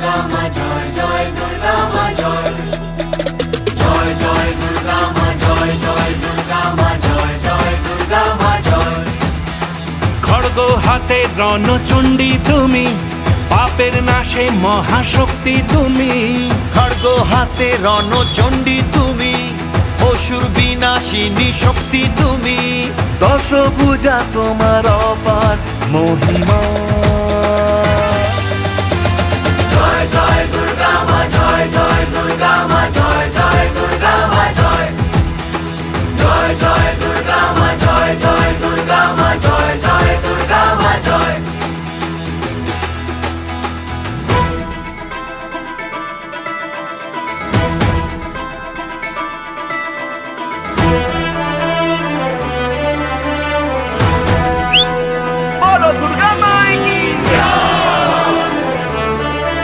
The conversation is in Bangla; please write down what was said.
দুর্গা মা জয় জয় দুর্গা মা জয় জয় জয় দুর্গা মা জয় জয় দুর্গা মা জয় জয় দুর্গা মা জয়। খড়গ হাতে রণচণ্ডী তুমি, পাপের নাশে মহাশক্তি তুমি। খড়গ হাতে রণচণ্ডী তুমি, অসুর বিনাশিনী শক্তি তুমি। দশভুজা তোমার অপার মহিমা। জয় জয়